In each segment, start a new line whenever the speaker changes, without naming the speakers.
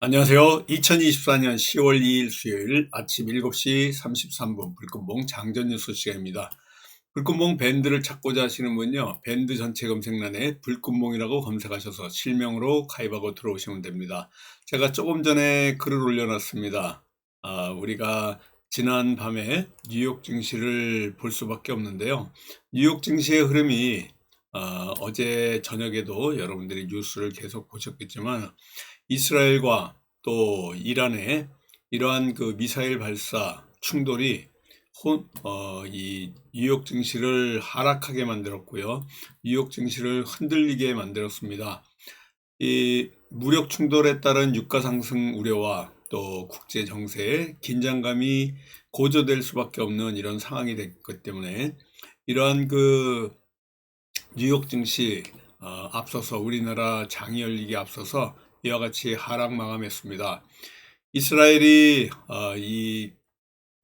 안녕하세요. 2024년 10월 2일 수요일 아침 7시 33분 불금봉 장전뉴스 시간입니다. 불금봉 밴드를 찾고자 하시는 분요, 밴드 전체 검색란에 불금봉이라고 검색하셔서 실명으로 가입하고 들어오시면 됩니다. 제가 조금 전에 글을 올려놨습니다. 우리가 지난 밤에 뉴욕 증시를 볼 수밖에 없는데요. 뉴욕 증시의 흐름이 어제 저녁에도 여러분들이 뉴스를 계속 보셨겠지만, 이스라엘과 또 이란의 이러한 그 미사일 발사 충돌이 이 뉴욕 증시를 하락하게 만들었고요. 뉴욕 증시를 흔들리게 만들었습니다. 이 무력 충돌에 따른 유가 상승 우려와 또 국제 정세의 긴장감이 고조될 수밖에 없는 이런 상황이 됐기 때문에, 이러한 그 뉴욕 증시 앞서서 우리나라 장이 열리기 앞서서 이와 같이 하락 마감했습니다. 이스라엘이 이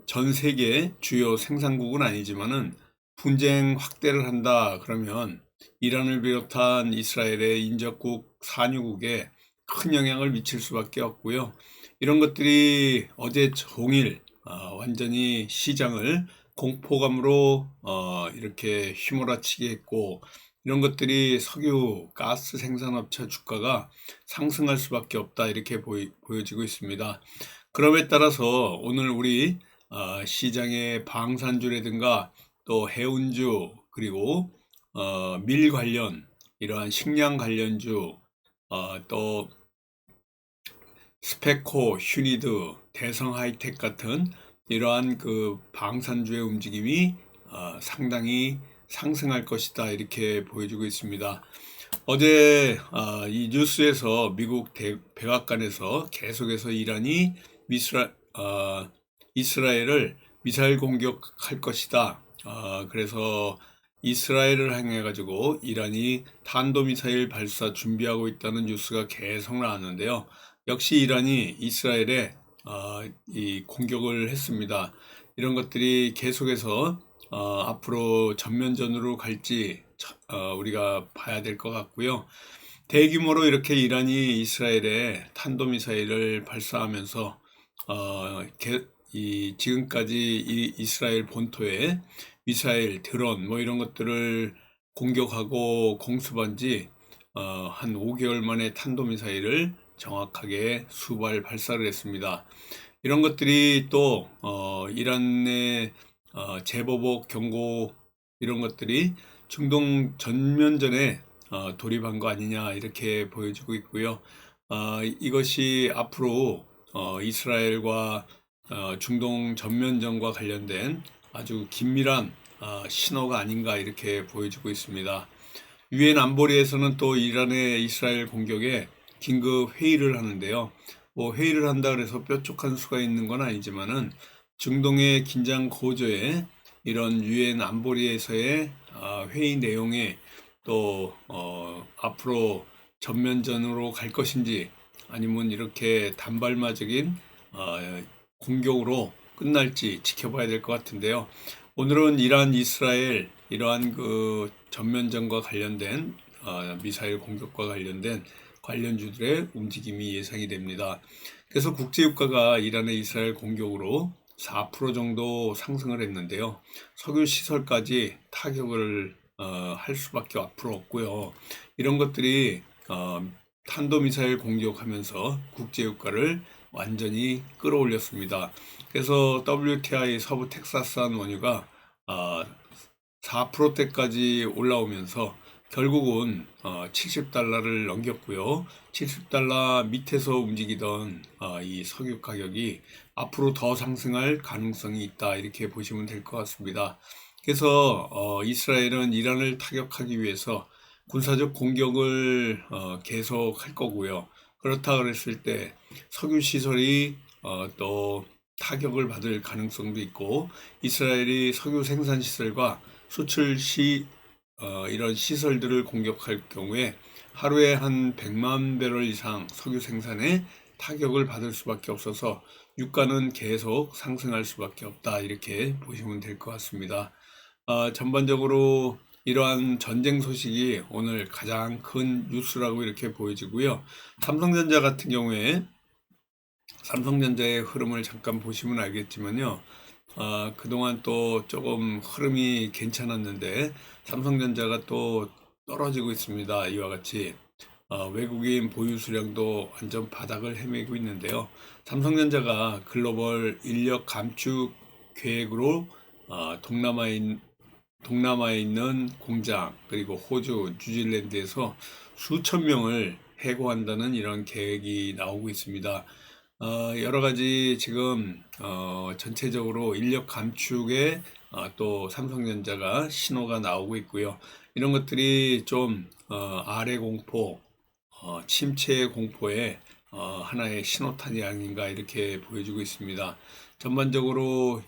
전 세계 주요 생산국은 아니지만은 분쟁 확대를 한다 그러면 이란을 비롯한 이스라엘의 인접국 산유국에 큰 영향을 미칠 수밖에 없고요. 이런 것들이 어제 종일 완전히 시장을 공포감으로 이렇게 휘몰아치게 했고, 이런 것들이 석유, 가스 생산업체 주가가 상승할 수밖에 없다, 이렇게 보여지고 있습니다. 그럼에 따라서 오늘 우리 시장의 방산주라든가 또 해운주, 그리고 밀 관련 이러한 식량 관련주, 또 스페코, 휴니드, 대성 하이텍 같은 이러한 그 방산주의 움직임이 상당히 상승할 것이다, 이렇게 보여지고 있습니다. 어제 이 뉴스에서 미국 백악관에서 계속해서 이란이 이스라엘을 미사일 공격할 것이다. 그래서 이스라엘을 향해 가지고 이란이 탄도미사일 발사 준비하고 있다는 뉴스가 계속 나왔는데요. 역시 이란이 이스라엘에 이 공격을 했습니다. 이런 것들이 계속해서 앞으로 전면전으로 갈지 우리가 봐야 될 것 같고요. 대규모로 이렇게 이란이 이스라엘에 탄도미사일을 발사하면서 지금까지 이 이스라엘 본토에 미사일, 드론 뭐 이런 것들을 공격하고 공습한 지 한 5개월 만에 탄도미사일을 정확하게 수발 발사를 했습니다. 이런 것들이 또 이란의 재보복 경고, 이런 것들이 중동 전면전에 돌입한 거 아니냐, 이렇게 보여지고 있고요. 이것이 앞으로 이스라엘과 중동 전면전과 관련된 아주 긴밀한 신호가 아닌가, 이렇게 보여지고 있습니다. 유엔 안보리에서는 또 이란의 이스라엘 공격에 긴급 회의를 하는데요. 뭐 회의를 한다 그래서 뾰족한 수가 있는 건 아니지만은 중동의 긴장 고조에 이런 유엔 안보리에서의 회의 내용에 또 앞으로 전면전으로 갈 것인지 아니면 이렇게 단발마적인 공격으로 끝날지 지켜봐야 될 것 같은데요. 오늘은 이란, 이스라엘 이러한 그 전면전과 관련된 미사일 공격과 관련된 관련주들의 움직임이 예상이 됩니다. 그래서 국제유가가 이란의 이스라엘 공격으로 4% 정도 상승을 했는데요. 석유 시설까지 타격을 할 수밖에 앞으로 없고요. 이런 것들이 탄도미사일 공격하면서 국제유가를 완전히 끌어올렸습니다. 그래서 WTI 서부 텍사스산 원유가 4%대까지 올라오면서 결국은 70달러를 넘겼고요. 70달러 밑에서 움직이던 이 석유 가격이 앞으로 더 상승할 가능성이 있다, 이렇게 보시면 될 것 같습니다. 그래서 이스라엘은 이란을 타격하기 위해서 군사적 공격을 계속 할 거고요. 그렇다 그랬을 때 석유 시설이 또 타격을 받을 가능성도 있고, 이스라엘이 석유 생산 시설과 수출 이런 시설들을 공격할 경우에 하루에 한 100만 배럴 이상 석유 생산에 타격을 받을 수밖에 없어서 유가는 계속 상승할 수밖에 없다, 이렇게 보시면 될 것 같습니다. 전반적으로 이러한 전쟁 소식이 오늘 가장 큰 뉴스라고 이렇게 보여지고요. 삼성전자 같은 경우에 삼성전자의 흐름을 잠깐 보시면 알겠지만요. 그동안 또 조금 흐름이 괜찮았는데 삼성전자가 또 떨어지고 있습니다. 이와 같이 외국인 보유 수량도 완전 바닥을 헤매고 있는데요. 삼성전자가 글로벌 인력 감축 계획으로 동남아에 있는 공장 그리고 호주, 뉴질랜드에서 수천 명을 해고한다는 이런 계획이 나오고 있습니다. 여러 가지 지금 전체적으로 인력 감축에 또 삼성전자가 신호가 나오고 있고요. 이런 것들이 좀 아래 공포, 침체 공포의 하나의 신호탄이 아닌가 이렇게 보여지고 있습니다. 전반적으로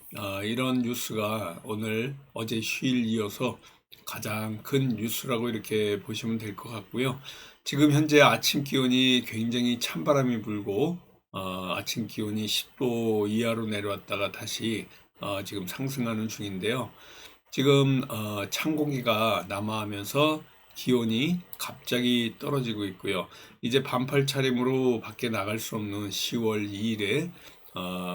이런 뉴스가 오늘 어제 휴일 이어서 가장 큰 뉴스라고 이렇게 보시면 될 것 같고요. 지금 현재 아침 기온이 굉장히 찬바람이 불고 아침 기온이 10도 이하로 내려왔다가 다시 지금 상승하는 중인데요. 지금 찬 공기가 남하하면서 기온이 갑자기 떨어지고 있고요. 이제 반팔 차림으로 밖에 나갈 수 없는 10월 2일에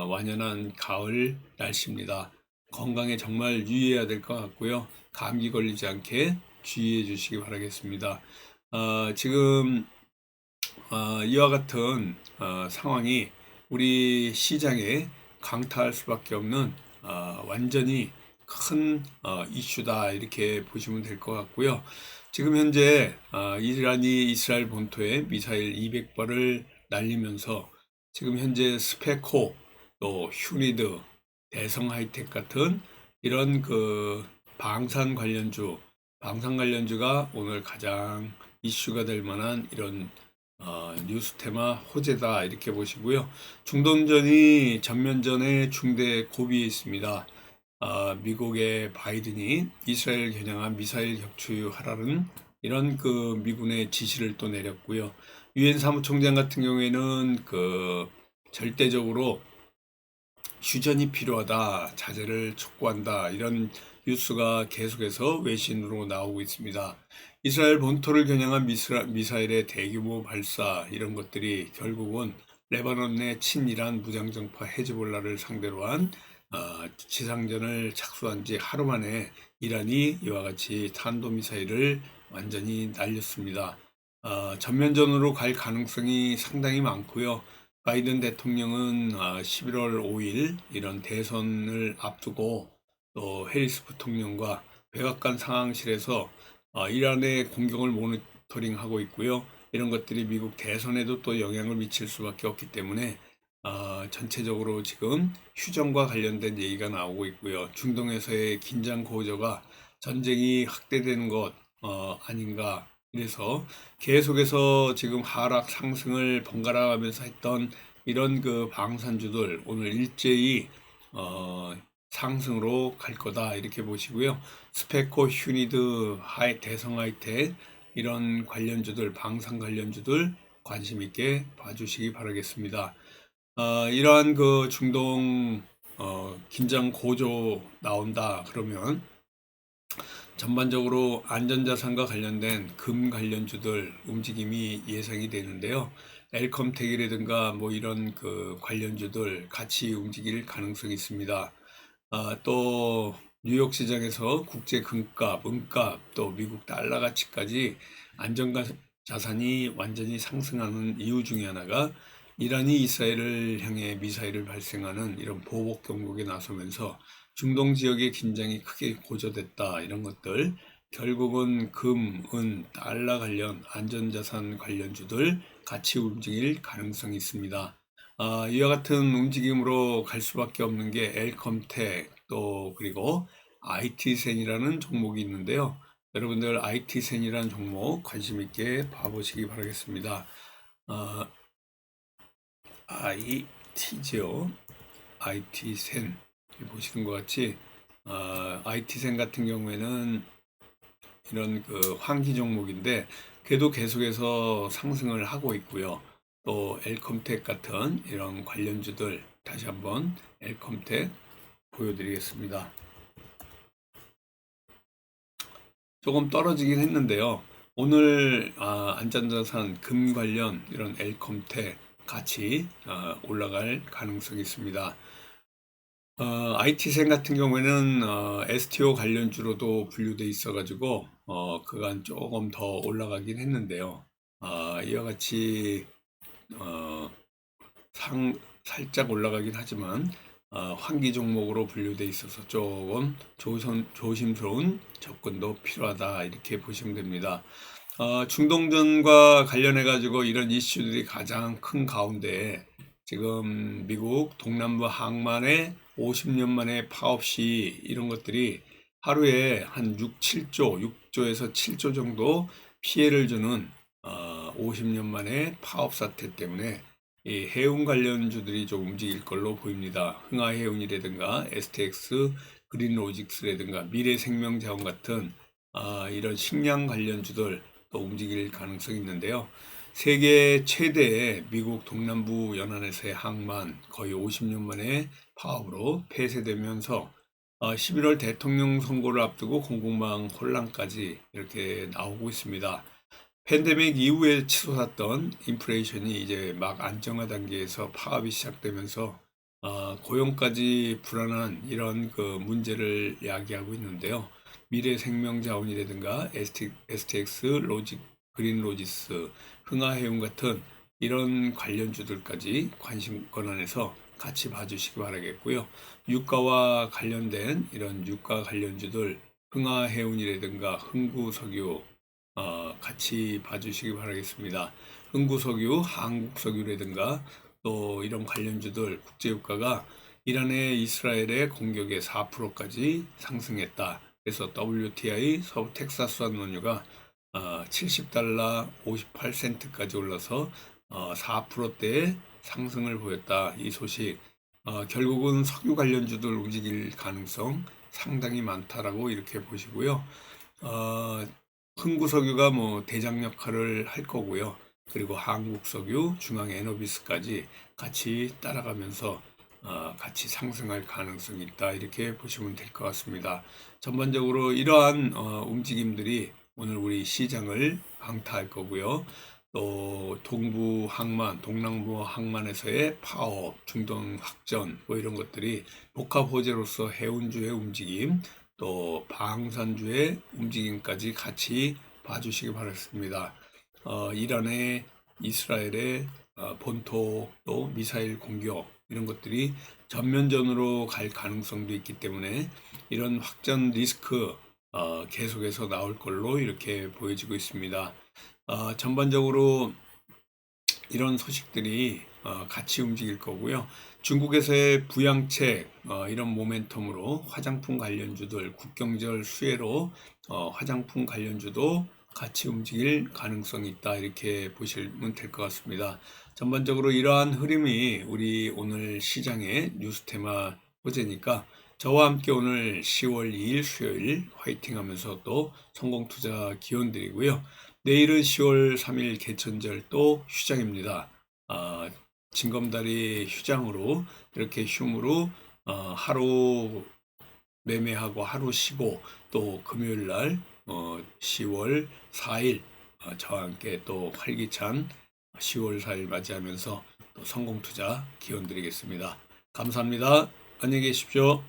완연한 가을 날씨입니다. 건강에 정말 유의해야 될 것 같고요. 감기 걸리지 않게 주의해 주시기 바라겠습니다. 지금 이와 같은 상황이 우리 시장에 강타할 수밖에 없는 완전히 큰 이슈다 이렇게 보시면 될 것 같고요. 지금 현재 이란이 이스라엘 본토에 미사일 200발을 날리면서 지금 현재 스페코 또 휴니드, 대성 하이텍 같은 이런 그 방산 관련주가 오늘 가장 이슈가 될 만한 이런 뉴스 테마 호재다 이렇게 보시고요. 중동전이 전면전에 중대 고비에 있습니다. 미국의 바이든이 이스라엘 겨냥한 미사일 격추하라는 이런 그 미군의 지시를 또 내렸고요. 유엔 사무총장 같은 경우에는 그 절대적으로 휴전이 필요하다, 자제를 촉구한다 이런 뉴스가 계속해서 외신으로 나오고 있습니다. 이스라엘 본토를 겨냥한 미사일의 대규모 발사 이런 것들이 결국은 레바논 내 친이란 무장정파 헤즈볼라를 상대로 한 지상전을 착수한 지 하루 만에 이란이 이와 같이 탄도미사일을 완전히 날렸습니다. 전면전으로 갈 가능성이 상당히 많고요. 바이든 대통령은 11월 5일 이런 대선을 앞두고 또 해리스 부통령과 백악관 상황실에서 이란의 공격을 모니터링하고 있고요. 이런 것들이 미국 대선에도 또 영향을 미칠 수밖에 없기 때문에 전체적으로 지금 휴전과 관련된 얘기가 나오고 있고요. 중동에서의 긴장 고조가 전쟁이 확대되는 것 아닌가. 그래서 계속해서 지금 하락 상승을 번갈아 가면서 했던 이런 그 방산주들 오늘 일제히 상승으로 갈 거다 이렇게 보시고요. 스페코, 휴니드, 대성 하이텍 이런 관련주들, 방산 관련주들 관심 있게 봐주시기 바라겠습니다. 이러한 그 중동 긴장 고조 나온다 그러면 전반적으로 안전자산과 관련된 금 관련주들 움직임이 예상이 되는데요. 엘컴텍이라든가 뭐 이런 그 관련주들 같이 움직일 가능성이 있습니다. 또 뉴욕 시장에서 국제 금값, 은값, 또 미국 달러 가치까지 안전가 자산이 완전히 상승하는 이유 중에 하나가 이란이 이스라엘을 향해 미사일을 발생하는 이런 보복 경보에 나서면서 중동 지역의 긴장이 크게 고조됐다 이런 것들 결국은 금, 은, 달러 관련 안전자산 관련주들 같이 움직일 가능성이 있습니다. 이와 같은 움직임으로 갈 수밖에 없는 게 엘컴텍 또 그리고 IT센이라는 종목이 있는데요. 여러분들 IT센이라는 종목 관심 있게 봐보시기 바라겠습니다. IT죠. IT센 보시는 것 같이 IT센 같은 경우에는 이런 그 환기 종목인데 그래도 계속해서 상승을 하고 있고요. 또 엘컴텍 같은 이런 관련주들 다시 한번 엘컴텍 보여드리겠습니다. 조금 떨어지긴 했는데요. 오늘 안전자산 금 관련 이런 엘컴텍 같이 올라갈 가능성이 있습니다. IT생 같은 경우에는 STO 관련주로도 분류돼 있어가지고 그간 조금 더 올라가긴 했는데요. 이와 같이 살짝 올라가긴 하지만 환기 종목으로 분류돼 있어서 조금 조심스러운 접근도 필요하다 이렇게 보시면 됩니다. 중동전과 관련해 가지고 이런 이슈들이 가장 큰 가운데 지금 미국 동남부 항만의 50년 만에 파업 시 이런 것들이 하루에 한 6조에서 7조 정도 피해를 주는 50년 만에 파업 사태 때문에 이 해운 관련주들이 좀 움직일 걸로 보입니다. 흥하해운이라든가 STX, 그린로직스라든가 미래생명자원 같은 이런 식량 관련주들 또 움직일 가능성이 있는데요. 세계 최대의 미국 동남부 연안에서의 항만 거의 50년 만에 파업으로 폐쇄되면서 11월 대통령 선거를 앞두고 공공망 혼란까지 이렇게 나오고 있습니다. 팬데믹 이후에 치솟았던 인플레이션이 이제 막 안정화 단계에서 파업이 시작되면서 고용까지 불안한 이런 그 문제를 야기하고 있는데요. 미래생명자원이라든가 STX, 그린로지스, 흥하해운 같은 이런 관련주들까지 관심 권한에서 같이 봐주시기 바라겠고요. 유가와 관련된 이런 유가 관련주들 흥하해운이라든가 흥구석유 같이 봐주시기 바라겠습니다. 흥구석유, 한국석유라든가 또 이런 관련주들 국제유가가 이란의 이스라엘의 공격에 4%까지 상승했다. 그래서 WTI 서부 텍사스 원유가 70달러 58센트까지 올라서 4%대의 상승을 보였다. 이 소식 결국은 석유 관련주들 움직일 가능성 상당히 많다라고 이렇게 보시고요. 흥구석유가 뭐 대장 역할을 할 거고요. 그리고 한국석유, 중앙에너비스까지 같이 따라가면서 같이 상승할 가능성이 있다 이렇게 보시면 될 것 같습니다. 전반적으로 이러한 움직임들이 오늘 우리 시장을 강타할 거고요. 또 동부 항만, 동남부 항만에서의 파업, 중동 확전 뭐 이런 것들이 복합 호재로서 해운주의 움직임, 또 방산주의 움직임까지 같이 봐주시기 바랍니다. 이란의 이스라엘의 본토 또 미사일 공격 이런 것들이 전면전으로 갈 가능성도 있기 때문에 이런 확전 리스크 계속해서 나올 걸로 이렇게 보여지고 있습니다. 전반적으로 이런 소식들이 같이 움직일 거고요. 중국에서의 부양책 이런 모멘텀으로 화장품 관련주들 국경절 수혜로 화장품 관련주도 같이 움직일 가능성이 있다 이렇게 보시면 될 것 같습니다. 전반적으로 이러한 흐름이 우리 오늘 시장의 뉴스 테마 호재니까 저와 함께 오늘 10월 2일 수요일 화이팅 하면서 또 성공투자 기원 드리고요. 내일은 10월 3일 개천절 또 휴장입니다. 징검다리 휴장으로 이렇게 휴무로 하루 매매하고 하루 쉬고 또 금요일 날 10월 4일 저와 함께 또 활기찬 10월 4일 맞이하면서 또 성공투자 기원 드리겠습니다. 감사합니다. 안녕히 계십시오.